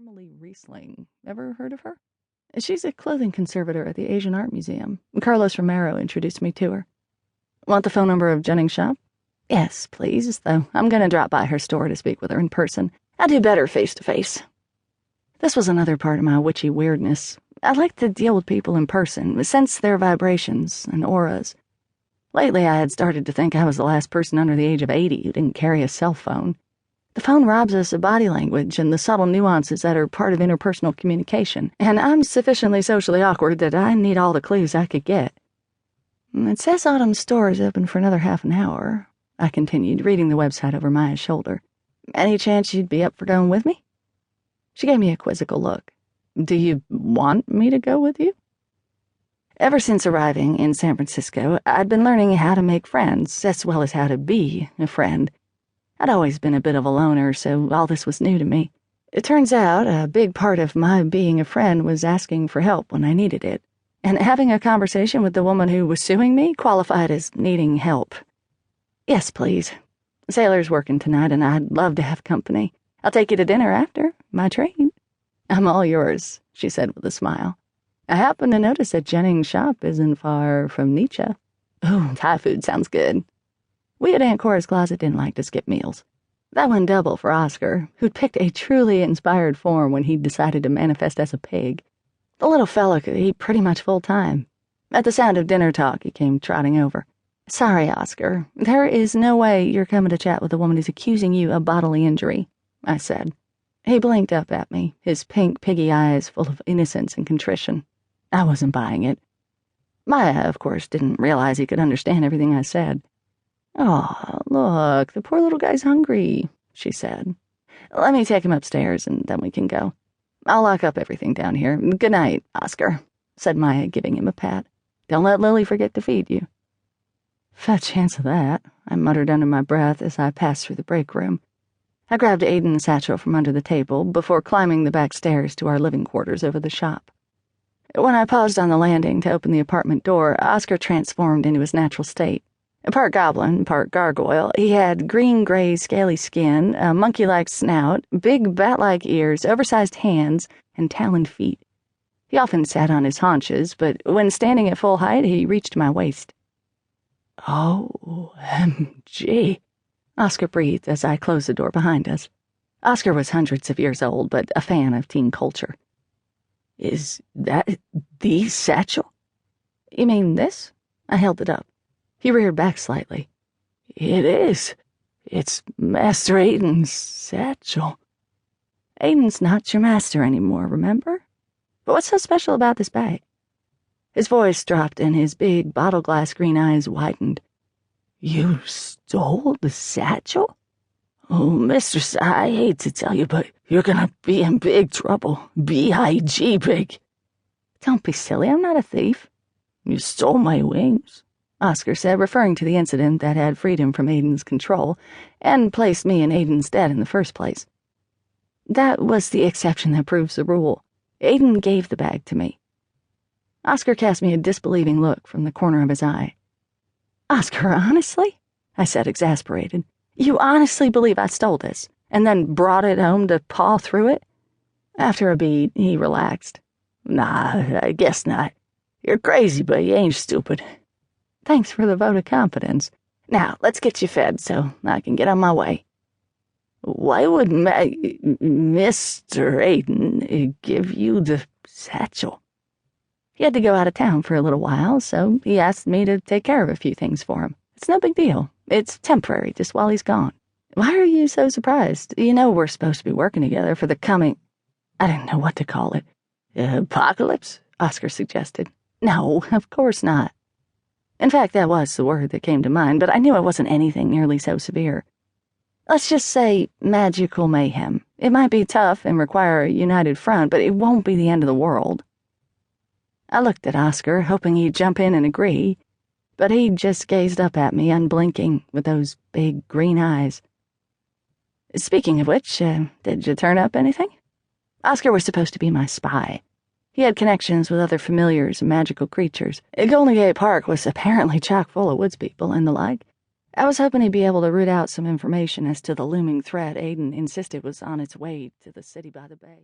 Parmalee Riesling. Ever heard of her? She's a clothing conservator at the Asian Art Museum. Carlos Romero introduced me to her. Want the phone number of Jennings' shop? Yes, please, though I'm going to drop by her store to speak with her in person. I'll do better face-to-face. This was another part of my witchy weirdness. I like to deal with people in person, sense their vibrations and auras. Lately, I had started to think I was the last person under the age of 80 who didn't carry a cell phone. The phone robs us of body language and the subtle nuances that are part of interpersonal communication, and I'm sufficiently socially awkward that I need all the clues I could get. It says Autumn's store is open for another half an hour, I continued, reading the website over Maya's shoulder. Any chance you'd be up for going with me? She gave me a quizzical look. Do you want me to go with you? Ever since arriving in San Francisco, I'd been learning how to make friends, as well as how to be a friend. I'd always been a bit of a loner, so all this was new to me. It turns out a big part of my being a friend was asking for help when I needed it, and having a conversation with the woman who was suing me qualified as needing help. Yes, please. Sailor's working tonight, and I'd love to have company. I'll take you to dinner after my train. I'm all yours, she said with a smile. I happen to notice that Jennings' shop isn't far from Nietzsche. Ooh, Thai food sounds good. We at Aunt Cora's closet didn't like to skip meals. That went double for Oscar, who'd picked a truly inspired form when he'd decided to manifest as a pig. The little fella could eat pretty much full time. At the sound of dinner talk, he came trotting over. Sorry, Oscar, there is no way you're coming to chat with a woman who's accusing you of bodily injury, I said. He blinked up at me, his pink piggy eyes full of innocence and contrition. I wasn't buying it. Maya, of course, didn't realize he could understand everything I said. "Oh, look, the poor little guy's hungry," she said. "Let me take him upstairs, and then we can go. I'll lock up everything down here. Good night, Oscar," said Maya, giving him a pat. "Don't let Lily forget to feed you." "Fat chance of that," I muttered under my breath as I passed through the break room. I grabbed Aiden's satchel from under the table before climbing the back stairs to our living quarters over the shop. When I paused on the landing to open the apartment door, Oscar transformed into his natural state. Part goblin, part gargoyle, he had green-gray scaly skin, a monkey-like snout, big bat-like ears, oversized hands, and taloned feet. He often sat on his haunches, but when standing at full height, he reached my waist. "OMG," Oscar breathed as I closed the door behind us. Oscar was hundreds of years old, but a fan of teen culture. "Is that the satchel?" "You mean this?" I held it up. He reared back slightly. "It is. It's Master Aiden's satchel." "Aiden's not your master anymore, remember? But what's so special about this bag?" His voice dropped and his big bottle-glass green eyes widened. "You stole the satchel? Oh, mistress, I hate to tell you, but you're gonna be in big trouble. B.I.G. big." "Don't be silly, I'm not a thief." "You stole my wings," Oscar said, referring to the incident that had freed him from Aiden's control and placed me in Aiden's stead in the first place. "That was the exception that proves the rule. Aiden gave the bag to me." Oscar cast me a disbelieving look from the corner of his eye. "Oscar, honestly?" I said, exasperated. "You honestly believe I stole this, and then brought it home to paw through it?" After a beat, he relaxed. "Nah, I guess not. You're crazy, but you ain't stupid." "Thanks for the vote of confidence. Now, let's get you fed so I can get on my way." "Why would Mr. Aiden give you the satchel?" "He had to go out of town for a little while, so he asked me to take care of a few things for him. It's no big deal. It's temporary, just while he's gone." "Why are you so surprised? You know we're supposed to be working together for the coming—" I didn't know what to call it. "Apocalypse?" Oscar suggested. "No, of course not." In fact, that was the word that came to mind, but I knew it wasn't anything nearly so severe. Let's just say magical mayhem. It might be tough and require a united front, but it won't be the end of the world. I looked at Oscar, hoping he'd jump in and agree, but he just gazed up at me, unblinking, with those big green eyes. "Speaking of which, did you turn up anything?" Oscar was supposed to be my spy. He had connections with other familiars and magical creatures. Golden Gate Park was apparently chock full of woods people and the like. I was hoping he'd be able to root out some information as to the looming threat Aiden insisted was on its way to the city by the bay.